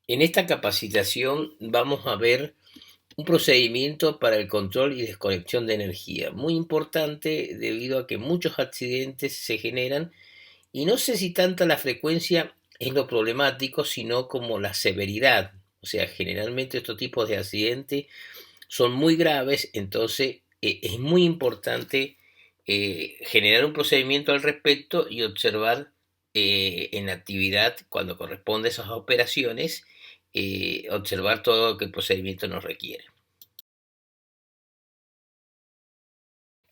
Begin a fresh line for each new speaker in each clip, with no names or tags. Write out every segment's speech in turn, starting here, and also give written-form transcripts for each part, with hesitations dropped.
En esta capacitación vamos a ver un procedimiento para el control y desconexión de energía, muy importante debido a que muchos accidentes se generan y no sé si tanta la frecuencia es lo problemático, sino como la severidad. O sea, generalmente estos tipos de accidentes son muy graves, entonces es muy importante generar un procedimiento al respecto y observar en actividad, cuando corresponde a esas operaciones, observar todo lo que el procedimiento nos requiere.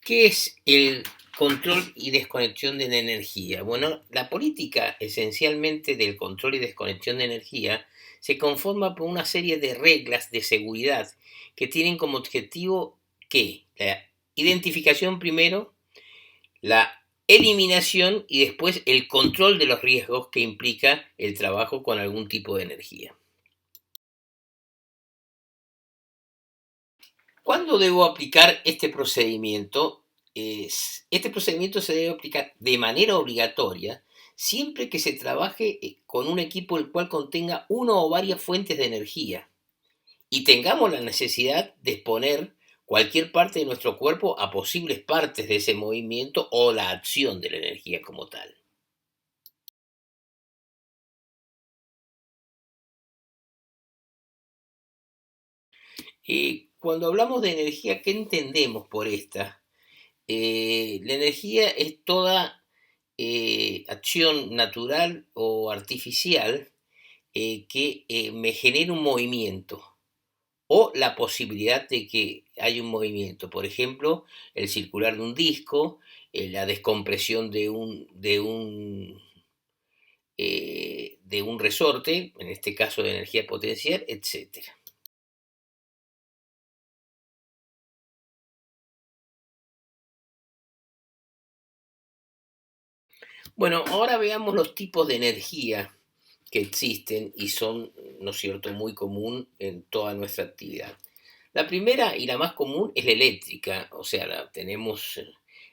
¿Qué es el control y desconexión de la energía? Bueno, la política esencialmente del control y desconexión de energía se conforma por una serie de reglas de seguridad que tienen como objetivo ¿qué? La identificación primero, la eliminación y después el control de los riesgos que implica el trabajo con algún tipo de energía. ¿Cuándo debo aplicar este procedimiento? Este procedimiento se debe aplicar de manera obligatoria siempre que se trabaje con un equipo el cual contenga una o varias fuentes de energía y tengamos la necesidad de exponer cualquier parte de nuestro cuerpo a posibles partes de ese movimiento o la acción de la energía como tal. Cuando hablamos de energía, ¿qué entendemos por esta? La energía es toda acción natural o artificial que me genere un movimiento o la posibilidad de que haya un movimiento. Por ejemplo, el circular de un disco, la descompresión de un resorte, en este caso de energía potencial, etcétera. Bueno, ahora veamos los tipos de energía que existen y son, ¿no es cierto?, muy común en toda nuestra actividad. La primera y la más común es la eléctrica, o sea, la tenemos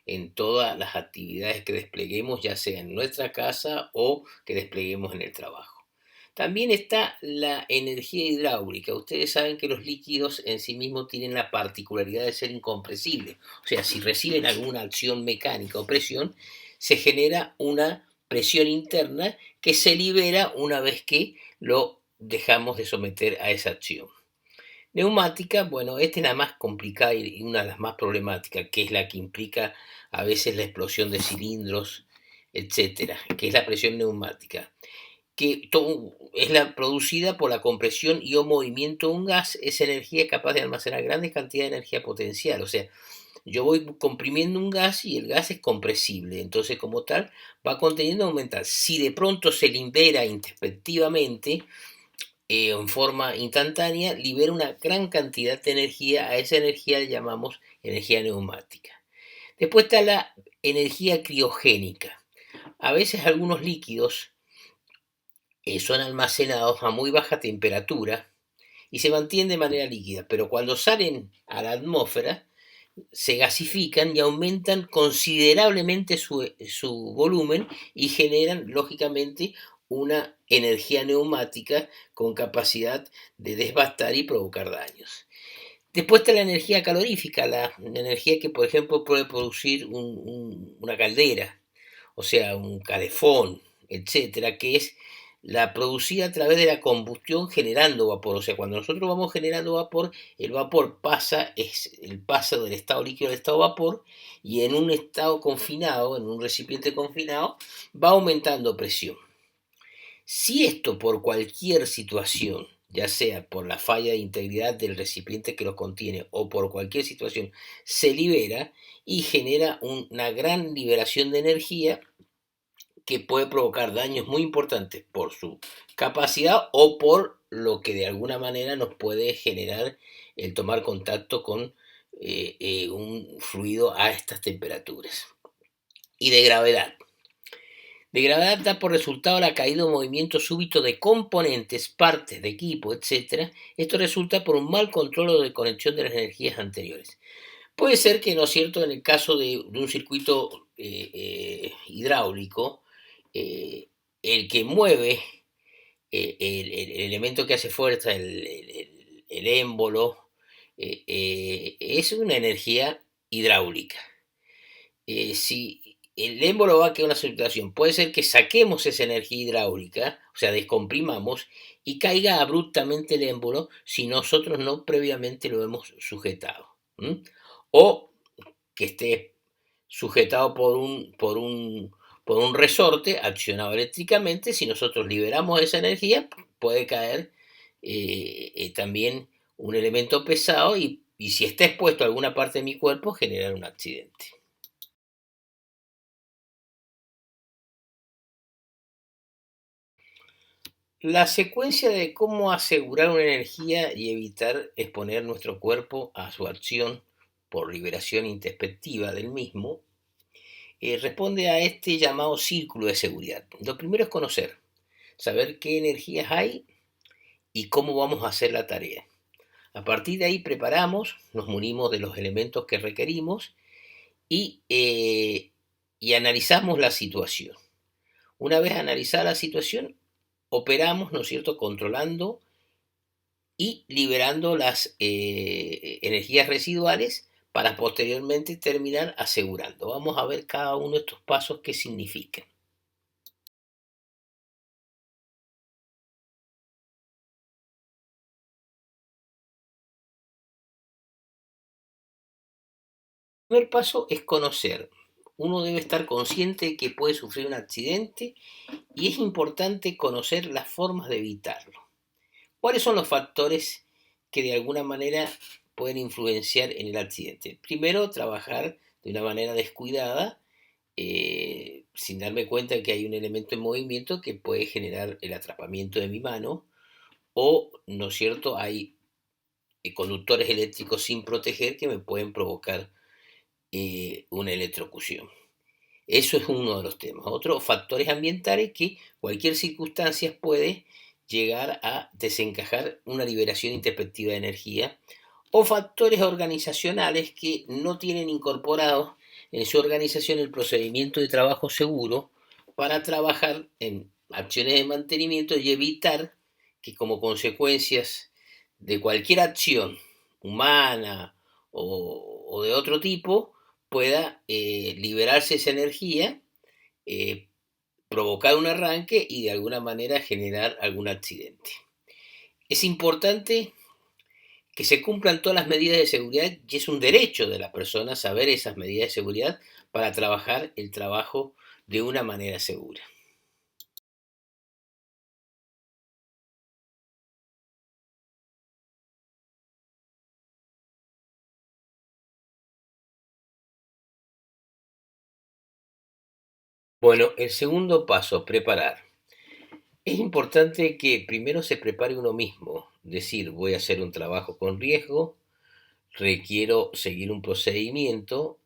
en todas las actividades que despleguemos, ya sea en nuestra casa o que despleguemos en el trabajo. También está la energía hidráulica. Ustedes saben que los líquidos en sí mismos tienen la particularidad de ser incompresibles. O sea, si reciben alguna acción mecánica o presión, se genera una presión interna que se libera una vez que lo dejamos de someter a esa acción. Neumática, bueno, esta es la más complicada y una de las más problemáticas, que es la que implica a veces la explosión de cilindros, etcétera, que es la presión neumática, que es la producida por la compresión y o movimiento de un gas. Esa energía es capaz de almacenar grandes cantidades de energía potencial, o sea, yo voy comprimiendo un gas y el gas es compresible, entonces como tal va conteniendo aumentar. Si de pronto se libera introspectivamente, en forma instantánea, libera una gran cantidad de energía. A esa energía le llamamos energía neumática. Después está la energía criogénica. A veces algunos líquidos son almacenados a muy baja temperatura y se mantienen de manera líquida, pero cuando salen a la atmósfera se gasifican y aumentan considerablemente su volumen y generan, lógicamente, una energía neumática con capacidad de devastar y provocar daños. Después está la energía calorífica, la energía que, por ejemplo, puede producir una caldera, o sea, un calefón, etcétera, que es la producida a través de la combustión generando vapor. O sea, cuando nosotros vamos generando vapor, el vapor pasa, es el paso del estado líquido al estado vapor, y en un estado confinado, en un recipiente confinado, va aumentando presión. Si esto por cualquier situación, ya sea por la falla de integridad del recipiente que lo contiene o por cualquier situación, se libera y genera una gran liberación de energía que puede provocar daños muy importantes por su capacidad o por lo que de alguna manera nos puede generar el tomar contacto con un fluido a estas temperaturas. Y de gravedad. De gravedad da por resultado la caída o movimiento súbito de componentes, partes de equipo, etcétera. Esto resulta por un mal control o desconexión de las energías anteriores. Puede ser que, ¿no es cierto?, en el caso de un circuito hidráulico, eh, el que mueve el elemento que hace fuerza, el émbolo, es una energía hidráulica. Si el émbolo va a quedar una situación, puede ser que saquemos esa energía hidráulica, o sea, descomprimamos y caiga abruptamente el émbolo si nosotros no previamente lo hemos sujetado. ¿M? O que esté sujetado por un resorte accionado eléctricamente, si nosotros liberamos esa energía, puede caer también un elemento pesado y si está expuesto a alguna parte de mi cuerpo, generar un accidente. La secuencia de cómo asegurar una energía y evitar exponer nuestro cuerpo a su acción por liberación introspectiva del mismo responde a este llamado círculo de seguridad. Lo primero es conocer, saber qué energías hay y cómo vamos a hacer la tarea. A partir de ahí preparamos, nos munimos de los elementos que requerimos y analizamos la situación. Una vez analizada la situación, operamos, ¿no es cierto?, controlando y liberando las energías residuales para posteriormente terminar asegurando. Vamos a ver cada uno de estos pasos qué significan. El primer paso es conocer. Uno debe estar consciente de que puede sufrir un accidente y es importante conocer las formas de evitarlo. ¿Cuáles son los factores que de alguna manera pueden influenciar en el accidente? Primero, trabajar de una manera descuidada, sin darme cuenta de que hay un elemento en movimiento que puede generar el atrapamiento de mi mano, o, ¿no es cierto?, hay conductores eléctricos sin proteger que me pueden provocar una electrocución. Eso es uno de los temas. Otros factores ambientales que cualquier circunstancia puede llegar a desencajar una liberación introspectiva de energía o factores organizacionales que no tienen incorporado en su organización el procedimiento de trabajo seguro para trabajar en acciones de mantenimiento y evitar que como consecuencias de cualquier acción humana o de otro tipo pueda liberarse esa energía, eh, provocar un arranque y de alguna manera generar algún accidente. Es importante que se cumplan todas las medidas de seguridad y es un derecho de la persona saber esas medidas de seguridad para trabajar el trabajo de una manera segura. Bueno, el segundo paso, preparar. Es importante que primero se prepare uno mismo, decir, voy a hacer un trabajo con riesgo, requiero seguir un procedimiento,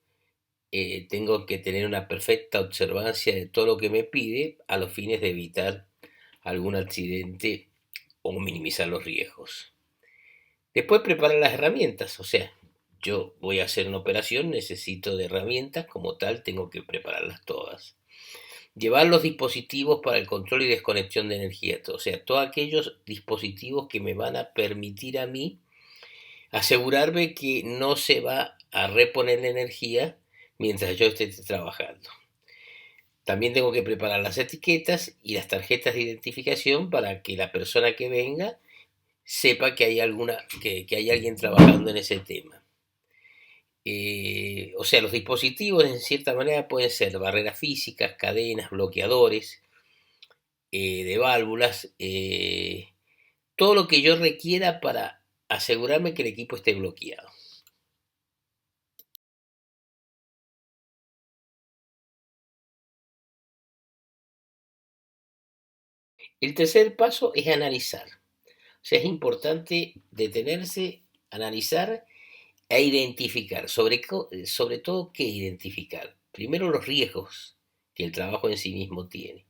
tengo que tener una perfecta observancia de todo lo que me pide a los fines de evitar algún accidente o minimizar los riesgos. Después preparar las herramientas, o sea, yo voy a hacer una operación, necesito de herramientas, como tal tengo que prepararlas todas. Llevar los dispositivos para el control y desconexión de energía, o sea, todos aquellos dispositivos que me van a permitir a mí asegurarme que no se va a reponer la energía mientras yo esté trabajando. También tengo que preparar las etiquetas y las tarjetas de identificación para que la persona que venga sepa que que hay alguien trabajando en ese tema. O sea, los dispositivos en cierta manera pueden ser barreras físicas, cadenas, bloqueadores de válvulas, todo lo que yo requiera para asegurarme que el equipo esté bloqueado. El tercer paso es analizar. O sea, es importante detenerse, analizar e identificar. Sobre todo, ¿qué identificar? Primero, los riesgos que el trabajo en sí mismo tiene.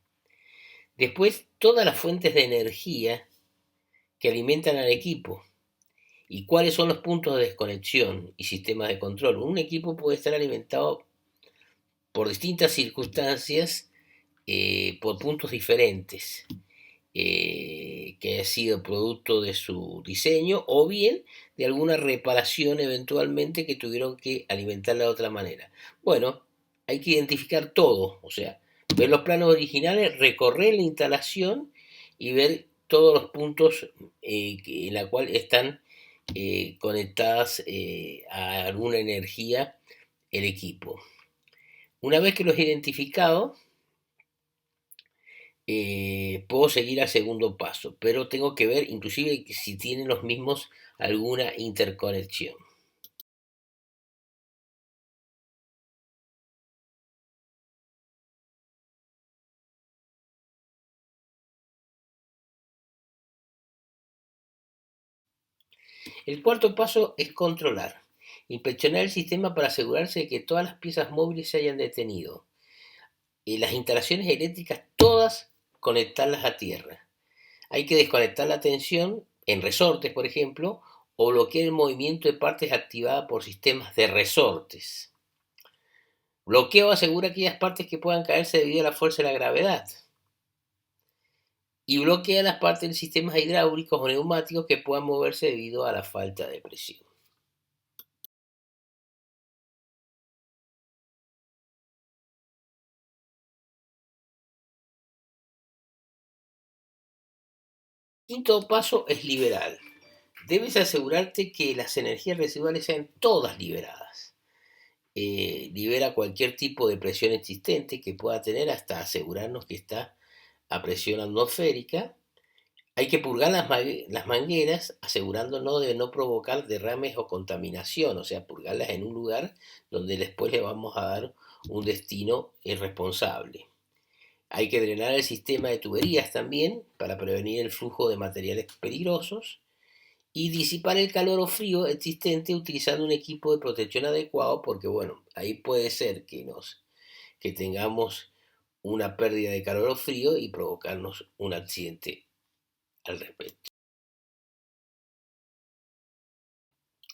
Después, todas las fuentes de energía que alimentan al equipo y cuáles son los puntos de desconexión y sistemas de control. Un equipo puede estar alimentado por distintas circunstancias, por puntos diferentes. que haya sido producto de su diseño o bien de alguna reparación eventualmente que tuvieron que alimentarla de otra manera. Bueno, hay que identificar todo, o sea, ver los planos originales, recorrer la instalación y ver todos los puntos en la cual están conectadas a alguna energía el equipo. Una vez que los he identificado, puedo seguir al segundo paso, pero tengo que ver inclusive si tienen los mismos alguna interconexión. El cuarto paso es controlar. Inspeccionar el sistema para asegurarse de que todas las piezas móviles se hayan detenido. Las instalaciones eléctricas todas conectarlas a tierra. Hay que desconectar la tensión en resortes, por ejemplo, o bloquear el movimiento de partes activada por sistemas de resortes. Bloqueo asegura aquellas partes que puedan caerse debido a la fuerza de la gravedad. Y bloquea las partes de sistemas hidráulicos o neumáticos que puedan moverse debido a la falta de presión. Quinto paso es liberar. Debes asegurarte que las energías residuales sean todas liberadas. Libera cualquier tipo de presión existente que pueda tener hasta asegurarnos que está a presión atmosférica. Hay que purgar las mangueras asegurándonos de no provocar derrames o contaminación, o sea, purgarlas en un lugar donde después le vamos a dar un destino irresponsable. Hay que drenar el sistema de tuberías también para prevenir el flujo de materiales peligrosos y disipar el calor o frío existente utilizando un equipo de protección adecuado porque bueno, ahí puede ser que tengamos una pérdida de calor o frío y provocarnos un accidente al respecto.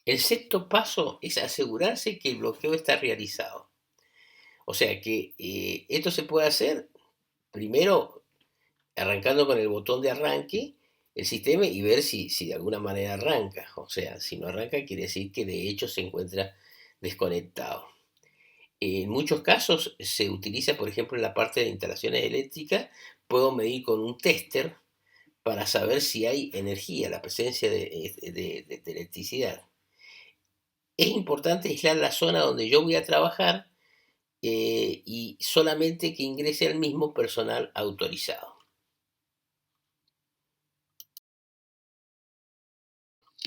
El sexto paso es asegurarse que el bloqueo está realizado. O sea que esto se puede hacer primero arrancando con el botón de arranque el sistema y ver si de alguna manera arranca. O sea, si no arranca quiere decir que de hecho se encuentra desconectado. En muchos casos se utiliza, por ejemplo, en la parte de instalaciones eléctricas, puedo medir con un tester para saber si hay energía, la presencia de electricidad. Es importante aislar la zona donde yo voy a trabajar y solamente que ingrese al mismo personal autorizado.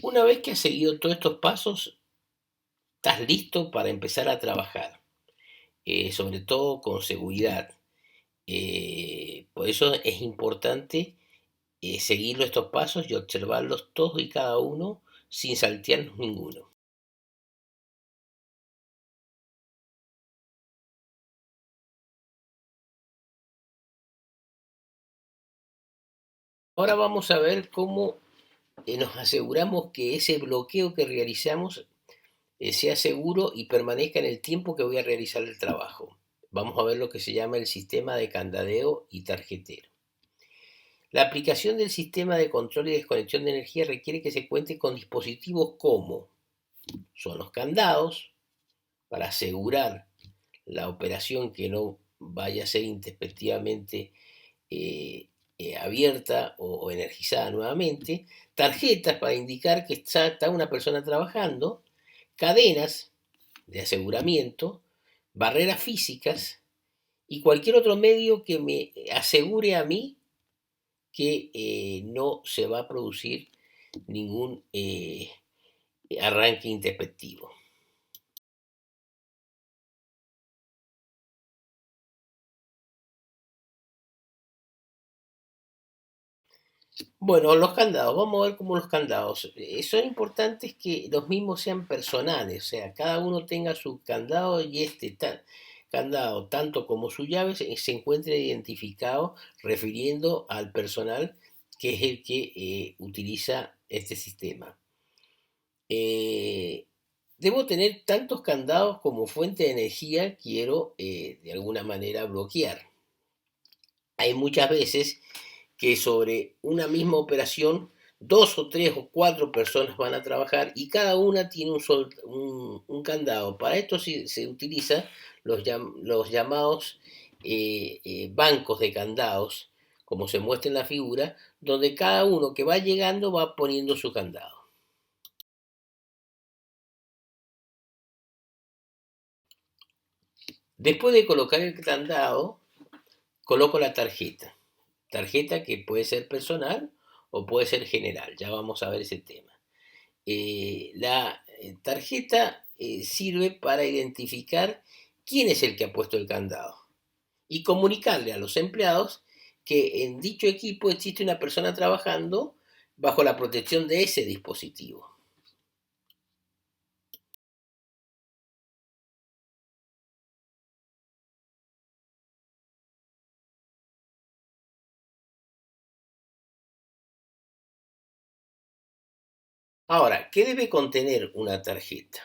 Una vez que has seguido todos estos pasos, estás listo para empezar a trabajar, sobre todo con seguridad. Por eso es importante seguir estos pasos y observarlos todos y cada uno sin saltearnos ninguno. Ahora vamos a ver cómo nos aseguramos que ese bloqueo que realizamos sea seguro y permanezca en el tiempo que voy a realizar el trabajo. Vamos a ver lo que se llama el sistema de candadeo y tarjetero. La aplicación del sistema de control y desconexión de energía requiere que se cuente con dispositivos como son los candados, para asegurar la operación que no vaya a ser introspectivamente abierta o energizada nuevamente, tarjetas para indicar que está una persona trabajando, cadenas de aseguramiento, barreras físicas y cualquier otro medio que me asegure a mí que no se va a producir ningún arranque introspectivo. Bueno, los candados, vamos a ver cómo los candados. Son importantes que los mismos sean personales, o sea, cada uno tenga su candado y candado, tanto como su llave, se encuentre identificado refiriendo al personal que es el que utiliza este sistema. Eh, Debo tener tantos candados como fuente de energía quiero de alguna manera bloquear. Hay muchas veces que sobre una misma operación 2 o 3 o 4 personas van a trabajar y cada una tiene un candado. Para esto se utiliza los llamados bancos de candados, como se muestra en la figura, donde cada uno que va llegando va poniendo su candado. Después de colocar el candado, coloco la tarjeta. Tarjeta que puede ser personal o puede ser general. Ya vamos a ver ese tema. La tarjeta sirve para identificar quién es el que ha puesto el candado y comunicarle a los empleados que en dicho equipo existe una persona trabajando bajo la protección de ese dispositivo. Ahora, ¿qué debe contener una tarjeta?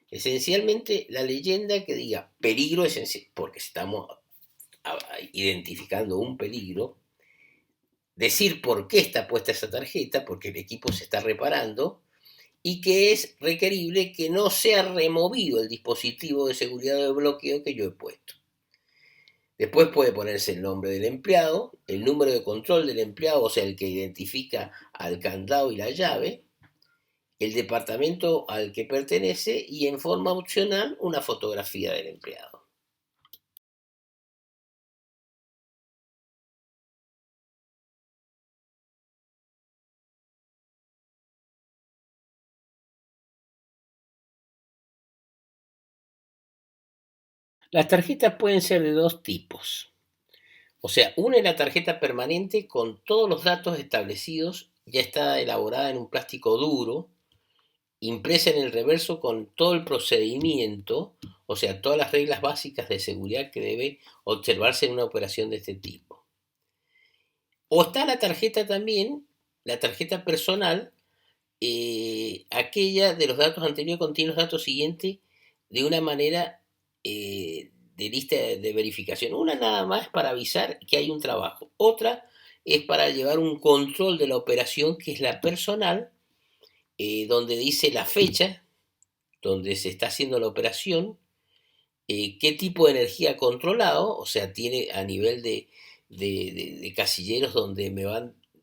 Esencialmente la leyenda que diga peligro esencial, porque estamos identificando un peligro, decir por qué está puesta esa tarjeta, porque el equipo se está reparando, y que es requerible que no sea removido el dispositivo de seguridad o de bloqueo que yo he puesto. Después puede ponerse el nombre del empleado, el número de control del empleado, o sea, el que identifica al candado y la llave, el departamento al que pertenece y en forma opcional una fotografía del empleado. Las tarjetas pueden ser de dos tipos. O sea, una es la tarjeta permanente con todos los datos establecidos, ya está elaborada en un plástico duro, impresa en el reverso con todo el procedimiento, o sea, todas las reglas básicas de seguridad que debe observarse en una operación de este tipo. O está la tarjeta también, la tarjeta personal, aquella de los datos anteriores contiene los datos siguientes de una manera de lista de verificación. Una nada más para avisar que hay un trabajo. Otra es para llevar un control de la operación, que es la personal, donde dice la fecha, donde se está haciendo la operación, qué tipo de energía controlado, o sea, tiene a nivel de casilleros donde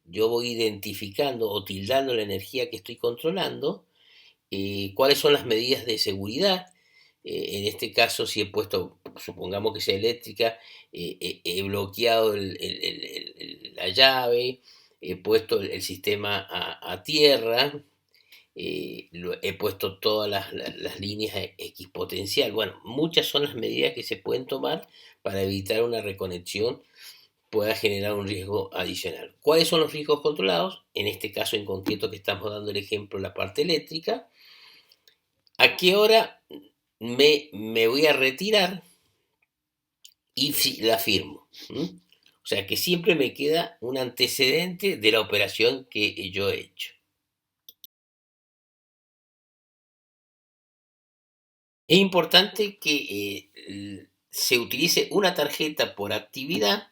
yo voy identificando o tildando la energía que estoy controlando, cuáles son las medidas de seguridad. En este caso, si he puesto, supongamos que sea eléctrica, he bloqueado la llave, he puesto el sistema a tierra, he puesto todas las líneas equipotencial. Bueno, muchas son las medidas que se pueden tomar para evitar una reconexión pueda generar un riesgo adicional. ¿Cuáles son los riesgos controlados? En este caso en concreto que estamos dando el ejemplo, la parte eléctrica. ¿A qué hora me voy a retirar y la firmo? O sea que siempre me queda un antecedente de la operación que yo he hecho. Es importante que se utilice una tarjeta por actividad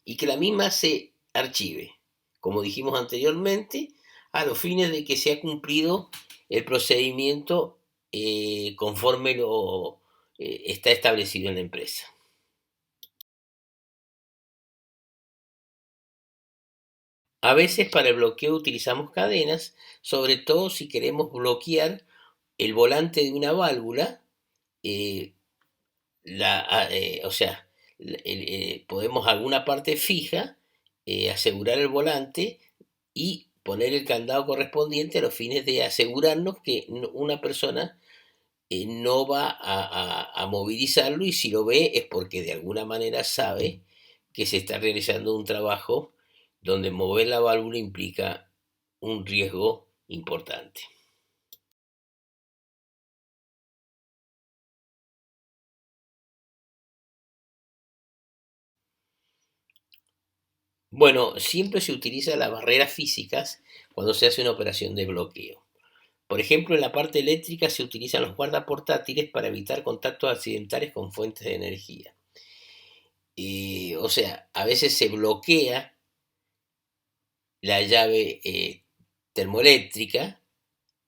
y que la misma se archive, como dijimos anteriormente, a los fines de que se ha cumplido el procedimiento conforme está establecido en la empresa. A veces para el bloqueo utilizamos cadenas, sobre todo si queremos bloquear el volante de una válvula, eh, o sea, podemos alguna parte fija, asegurar el volante y poner el candado correspondiente a los fines de asegurarnos que una persona no va a movilizarlo, y si lo ve es porque de alguna manera sabe que se está realizando un trabajo donde mover la válvula implica un riesgo importante. Bueno, siempre se utiliza las barreras físicas cuando se hace una operación de bloqueo. Por ejemplo, en la parte eléctrica se utilizan los guardaportátiles para evitar contactos accidentales con fuentes de energía. O sea, a veces se bloquea la llave termoeléctrica,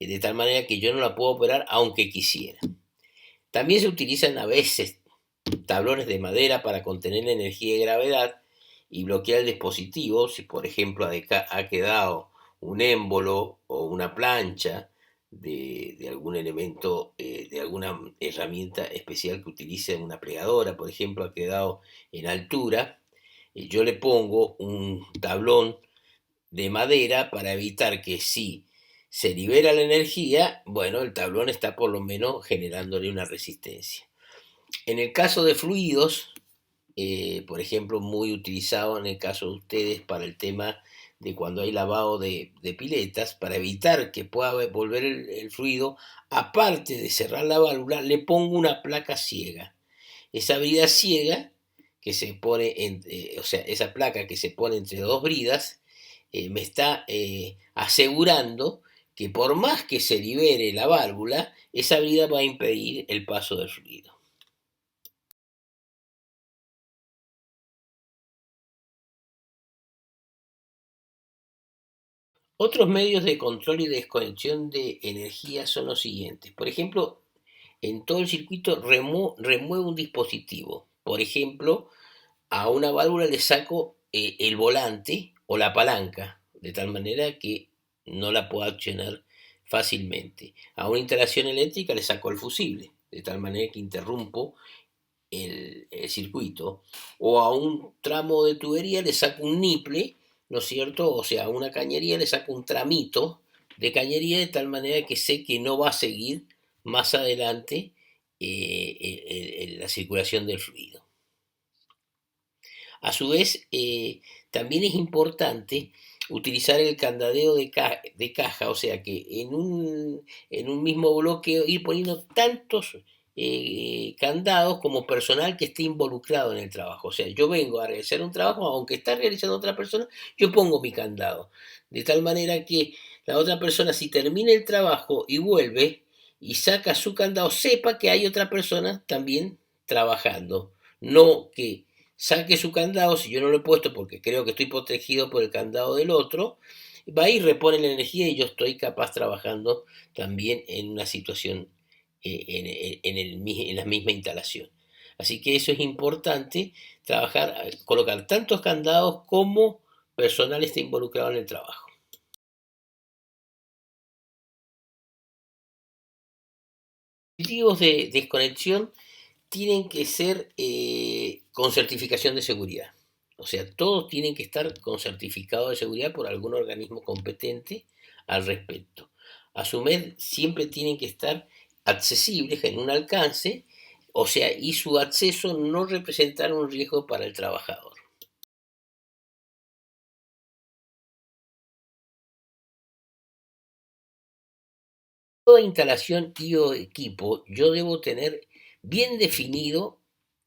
de tal manera que yo no la puedo operar aunque quisiera. También se utilizan a veces tablones de madera para contener la energía de gravedad y bloquear el dispositivo si, por ejemplo, ha quedado un émbolo o una plancha de algún elemento, de alguna herramienta especial que utilice una plegadora, por ejemplo, ha quedado en altura. Yo le pongo un tablón de madera para evitar que si se libera la energía, bueno, el tablón está por lo menos generándole una resistencia. En el caso de fluidos, por ejemplo, muy utilizado en el caso de ustedes para el tema de cuando hay lavado de piletas, para evitar que pueda volver el fluido, aparte de cerrar la válvula, le pongo una placa ciega. Esa brida ciega que se pone, o sea, esa placa que se pone entre dos bridas, me está asegurando que por más que se libere la válvula, esa brida va a impedir el paso del fluido. Otros medios de control y desconexión de energía son los siguientes. Por ejemplo, en todo el circuito remuevo un dispositivo. Por ejemplo, a una válvula le saco el volante o la palanca, de tal manera que no la puedo accionar fácilmente. A una instalación eléctrica le saco el fusible, de tal manera que interrumpo el circuito. O a un tramo de tubería le saco un niple, ¿no es cierto? O sea, a una cañería le saco un tramito de cañería de tal manera que sé que no va a seguir más adelante la circulación del fluido. A su vez, también es importante utilizar el candadeo de caja, o sea que en un mismo bloque ir poniendo tantos candados como personal que esté involucrado en el trabajo. O sea, yo vengo a realizar un trabajo, aunque está realizando otra persona, yo pongo mi candado. De tal manera que la otra persona, si termina el trabajo y vuelve y saca su candado, sepa que hay otra persona también trabajando. No que saque su candado, si yo no lo he puesto porque creo que estoy protegido por el candado del otro, va y repone la energía y yo estoy capaz trabajando también en una situación, en la misma instalación. Así que eso es importante, trabajar, colocar tantos candados como personal esté involucrado en el trabajo. Dispositivos de desconexión tienen que ser con certificación de seguridad. O sea, todos tienen que estar con certificado de seguridad por algún organismo competente al respecto. A su vez, siempre tienen que estar accesibles en un alcance, o sea, y su acceso no representar un riesgo para el trabajador. Toda instalación y o equipo, yo debo tener bien definido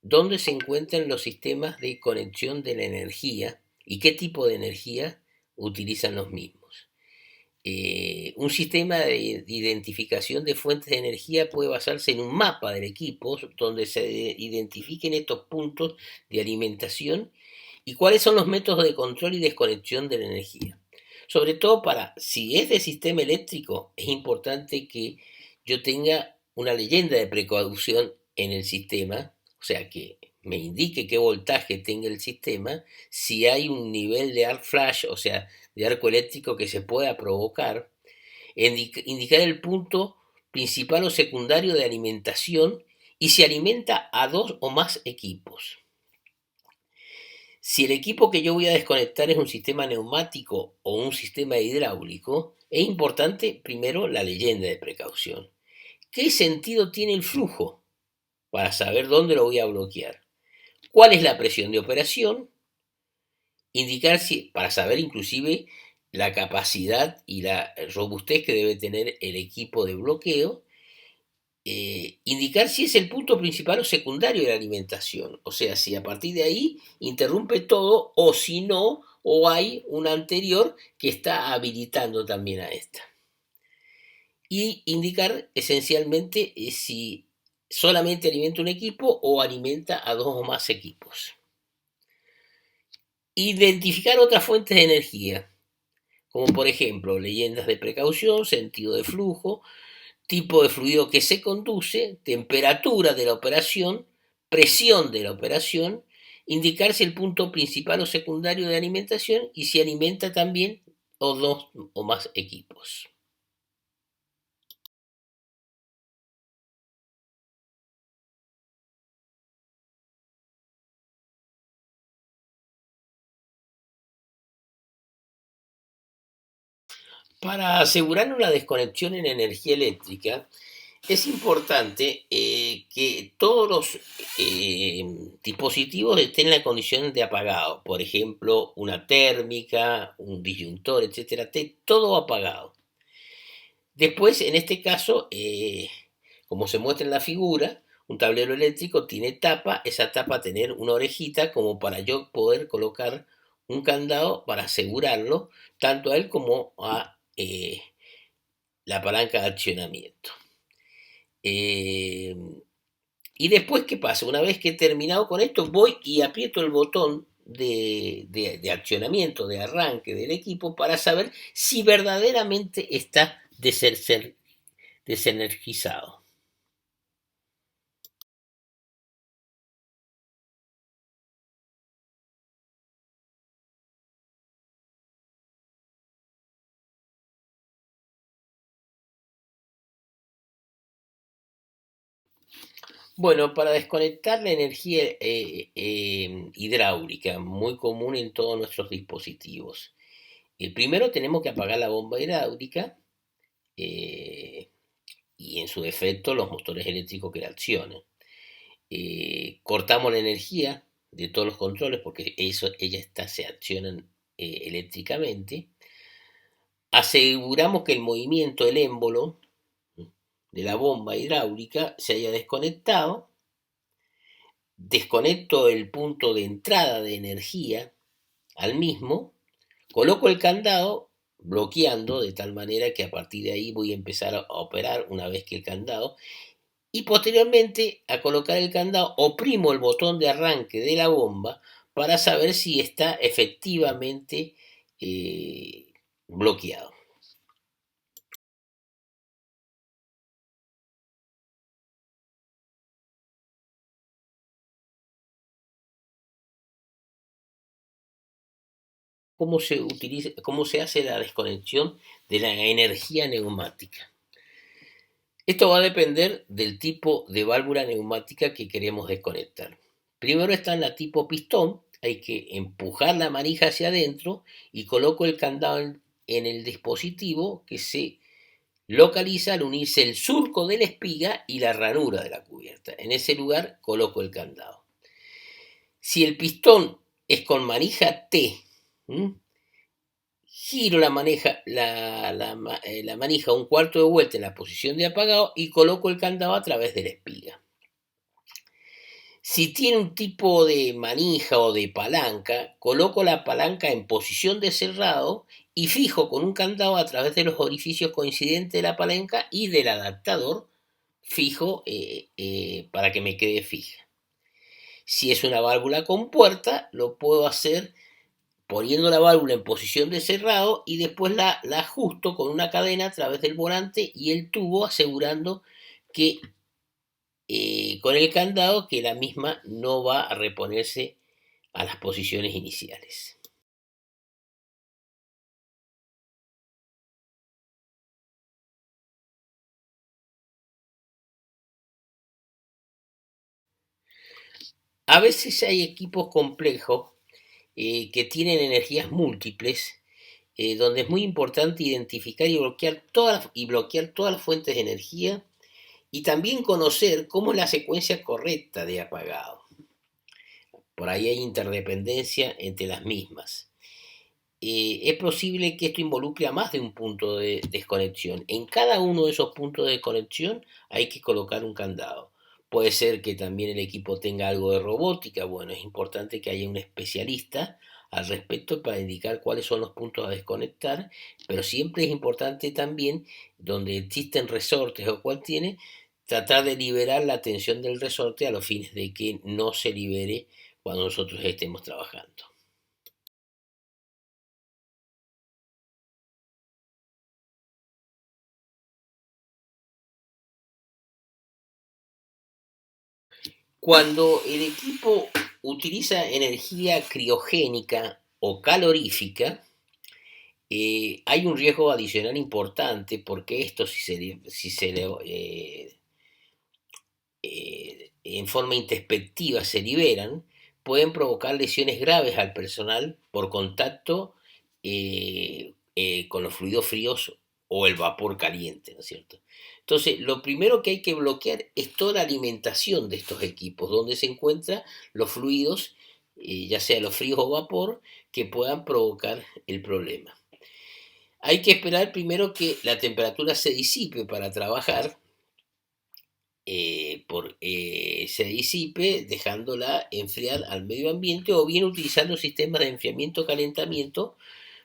dónde se encuentran los sistemas de conexión de la energía y qué tipo de energía utilizan los mismos. Un sistema de identificación de fuentes de energía puede basarse en un mapa del equipo donde se identifiquen estos puntos de alimentación y cuáles son los métodos de control y desconexión de la energía. Sobre todo para, si es de sistema eléctrico, es importante que yo tenga una leyenda de precaución en el sistema, o sea, que me indique qué voltaje tenga el sistema, si hay un nivel de arc flash, o sea, de arco eléctrico que se pueda provocar, indicar el punto principal o secundario de alimentación y si alimenta a dos o más equipos. Si el equipo que yo voy a desconectar es un sistema neumático o un sistema hidráulico, es importante primero la leyenda de precaución. ¿Qué sentido tiene el flujo para saber dónde lo voy a bloquear? ¿Cuál es la presión de operación? Indicar si, para saber inclusive la capacidad y la robustez que debe tener el equipo de bloqueo, indicar si es el punto principal o secundario de la alimentación, o sea, si a partir de ahí interrumpe todo o si no, o hay una anterior que está habilitando también a esta. Y indicar esencialmente si solamente alimenta un equipo o alimenta a dos o más equipos. Identificar otras fuentes de energía. como por ejemplo leyendas de precaución, sentido de flujo, tipo de fluido que se conduce, temperatura de la operación, presión de la operación, indicar si el punto principal o secundario de alimentación y si alimenta también o dos o más equipos. Para asegurar una desconexión en energía eléctrica, es importante que todos los dispositivos estén en la condición de apagado. Por ejemplo, una térmica, un disyuntor, etcétera, esté todo apagado. Después, en este caso, como se muestra en la figura, un tablero eléctrico tiene tapa, esa tapa tener una orejita como para yo poder colocar un candado para asegurarlo, tanto a él como a la palanca de accionamiento. Eh, y después, ¿qué pasa? Una vez que he terminado con esto, voy y aprieto el botón de accionamiento, de arranque del equipo para saber si verdaderamente está desenergizado. Bueno, para desconectar la energía hidráulica, muy común en todos nuestros dispositivos. Primero tenemos que apagar la bomba hidráulica eh, y en su defecto los motores eléctricos que la accionen. Cortamos la energía de todos los controles porque se accionan eléctricamente. Aseguramos que el movimiento del émbolo de la bomba hidráulica se haya desconectado. Desconecto el punto de entrada de energía al mismo, coloco el candado bloqueando de tal manera que a partir de ahí voy a empezar a operar una vez que el candado y posteriormente a colocar el candado oprimo el botón de arranque de la bomba para saber si está efectivamente bloqueado. ¿Cómo se hace la desconexión de la energía neumática? Esto va a depender del tipo de válvula neumática que queremos desconectar. Primero está en la tipo pistón, hay que empujar la manija hacia adentro y coloco el candado en el dispositivo que se localiza al unirse el surco de la espiga y la ranura de la cubierta. En ese lugar coloco el candado. Si el pistón es con manija T, ¿m? Giro la manija un cuarto de vuelta en la posición de apagado y coloco el candado a través de la espiga. Si tiene un tipo de manija o de palanca, coloco la palanca en posición de cerrado y fijo con un candado a través de los orificios coincidentes de la palanca y del adaptador fijo para que me quede fija. Si es una válvula con puerta, lo puedo hacer poniendo la válvula en posición de cerrado y después la ajusto con una cadena a través del volante y el tubo asegurando que con el candado que la misma no va a reponerse a las posiciones iniciales. A veces hay equipos complejos que tienen energías múltiples, donde es muy importante identificar y bloquear todas las fuentes de energía y también conocer cómo es la secuencia correcta de apagado. Por ahí hay interdependencia entre las mismas. Es posible que esto involucre a más de un punto de desconexión. En cada uno de esos puntos de conexión hay que colocar un candado. Puede ser que también el equipo tenga algo de robótica. Bueno, es importante que haya un especialista al respecto para indicar cuáles son los puntos a desconectar, pero siempre es importante también, donde existen resortes o cual tiene, tratar de liberar la tensión del resorte a los fines de que no se libere cuando nosotros estemos trabajando. Cuando el equipo utiliza energía criogénica o calorífica, hay un riesgo adicional importante porque esto, en forma introspectiva se liberan, pueden provocar lesiones graves al personal por contacto con los fluidos fríos o el vapor caliente, ¿no es cierto? Entonces, lo primero que hay que bloquear es toda la alimentación de estos equipos, donde se encuentran los fluidos, ya sea los fríos o vapor, que puedan provocar el problema. Hay que esperar primero que la temperatura se disipe para trabajar, se disipe dejándola enfriar al medio ambiente o bien utilizando sistemas de enfriamiento-calentamiento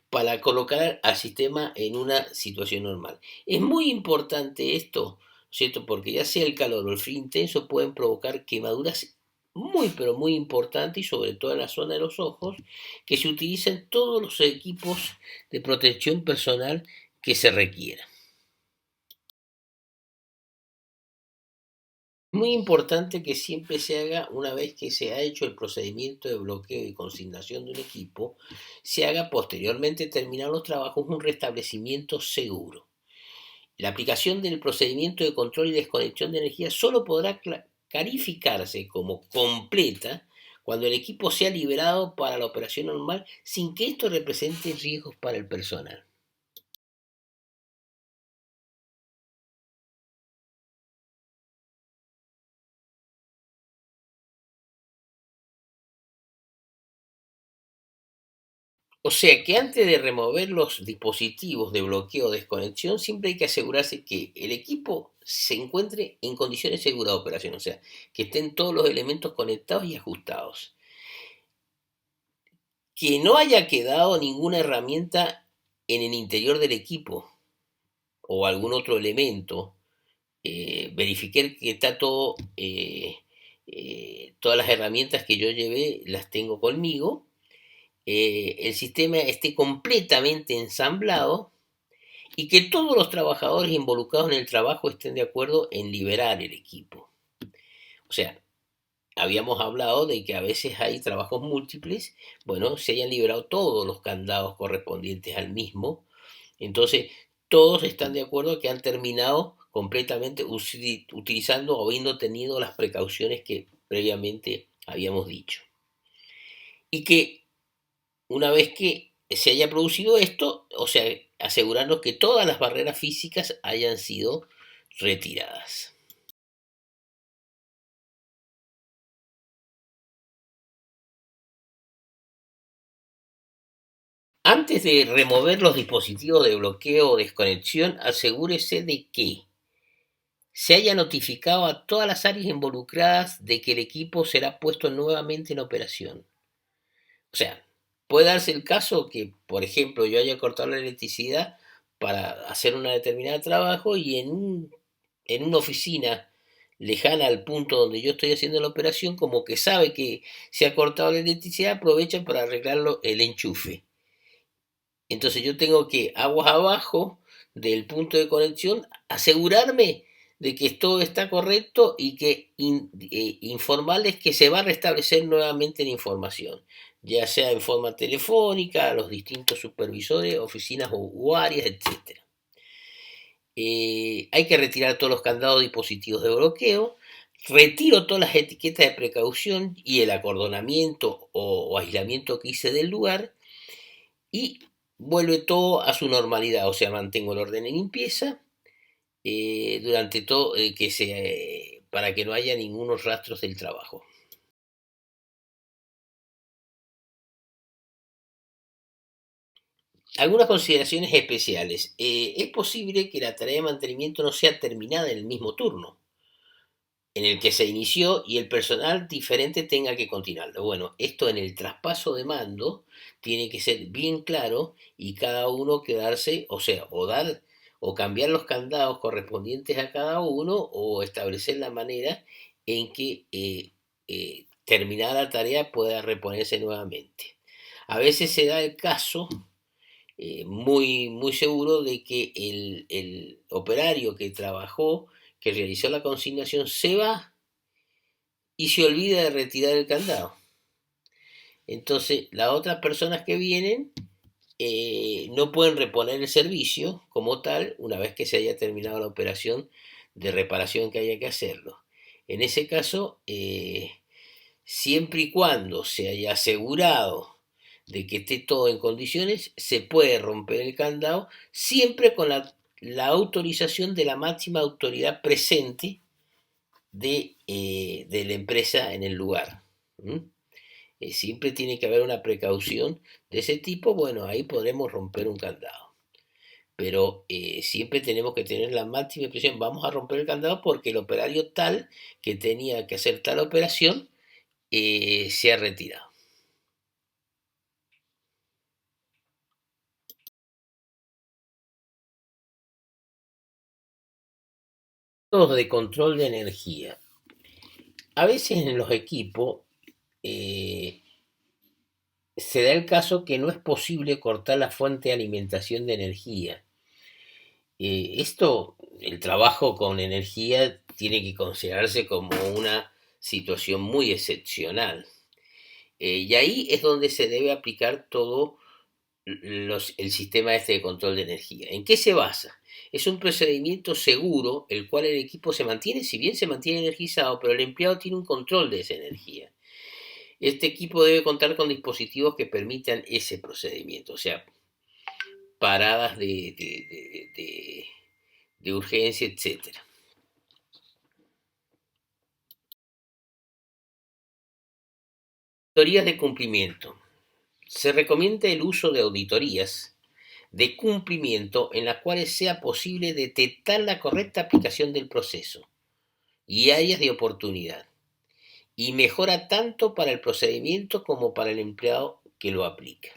para colocar al sistema en una situación normal. Es muy importante esto, ¿cierto? Porque ya sea el calor o el frío intenso pueden provocar quemaduras muy, pero muy importantes y sobre todo en la zona de los ojos, que se utilizan todos los equipos de protección personal que se requieran. Muy importante que siempre se haga, una vez que se ha hecho el procedimiento de bloqueo y consignación de un equipo, se haga posteriormente terminar los trabajos un restablecimiento seguro. La aplicación del procedimiento de control y desconexión de energía solo podrá calificarse como completa cuando el equipo sea liberado para la operación normal sin que esto represente riesgos para el personal. O sea que antes de remover los dispositivos de bloqueo o desconexión, siempre hay que asegurarse que el equipo se encuentre en condiciones seguras de operación, o sea, que estén todos los elementos conectados y ajustados. Que no haya quedado ninguna herramienta en el interior del equipo o algún otro elemento. Verifiqué que está todo, todas las herramientas que yo llevé las tengo conmigo. El sistema esté completamente ensamblado y que todos los trabajadores involucrados en el trabajo estén de acuerdo en liberar el equipo. O sea, habíamos hablado de que a veces hay trabajos múltiples, bueno, se hayan liberado todos los candados correspondientes al mismo, entonces todos están de acuerdo que han terminado completamente utilizando o habiendo tenido las precauciones que previamente habíamos dicho. Y que una vez que se haya producido esto, o sea, asegurarnos que todas las barreras físicas hayan sido retiradas. Antes de remover los dispositivos de bloqueo o desconexión, asegúrese de que se haya notificado a todas las áreas involucradas de que el equipo será puesto nuevamente en operación. O sea, puede darse el caso que, por ejemplo, yo haya cortado la electricidad para hacer una determinada trabajo y en una oficina lejana al punto donde yo estoy haciendo la operación, como que sabe que se ha cortado la electricidad, aprovecha para arreglarlo el enchufe. Entonces yo tengo que, aguas abajo del punto de conexión, asegurarme de que todo está correcto y que informarles que se va a restablecer nuevamente la información, ya sea en forma telefónica, a los distintos supervisores, oficinas o áreas, etc. Hay que retirar todos los candados dispositivos de bloqueo, retiro todas las etiquetas de precaución y el acordonamiento o aislamiento que hice del lugar y vuelve todo a su normalidad, o sea, mantengo el orden y limpieza durante todo, para que no haya ningunos rastros del trabajo. Algunas consideraciones especiales. Es posible que la tarea de mantenimiento no sea terminada en el mismo turno en el que se inició y el personal diferente tenga que continuarlo. Bueno, esto en el traspaso de mando tiene que ser bien claro y cada uno quedarse, o sea, o dar o cambiar los candados correspondientes a cada uno o establecer la manera en que terminada la tarea pueda reponerse nuevamente. A veces se da el caso muy, muy seguro de que el operario que trabajó, que realizó la consignación, se va y se olvida de retirar el candado. Entonces, las otras personas que vienen no pueden reponer el servicio como tal una vez que se haya terminado la operación de reparación que haya que hacerlo. En ese caso, siempre y cuando se haya asegurado de que esté todo en condiciones, se puede romper el candado siempre con la autorización de la máxima autoridad presente de la empresa en el lugar. ¿Mm? Siempre tiene que haber una precaución de ese tipo. Bueno, ahí podremos romper un candado. Pero siempre tenemos que tener la máxima presión. Vamos a romper el candado porque el operario tal que tenía que hacer tal operación se ha retirado. Métodos de control de energía. A veces en los equipos eh, se da el caso que no es posible cortar la fuente de alimentación de energía. El trabajo con energía tiene que considerarse como una situación muy excepcional. Y ahí es donde se debe aplicar todo el sistema este de control de energía. ¿En qué se basa? Es un procedimiento seguro, el cual el equipo se mantiene, si bien se mantiene energizado, pero el empleado tiene un control de esa energía. Este equipo debe contar con dispositivos que permitan ese procedimiento, o sea, paradas de urgencia, etcétera. Auditorías de cumplimiento. Se recomienda el uso de auditorías de cumplimiento en las cuales sea posible detectar la correcta aplicación del proceso y áreas de oportunidad, y mejora tanto para el procedimiento como para el empleado que lo aplica.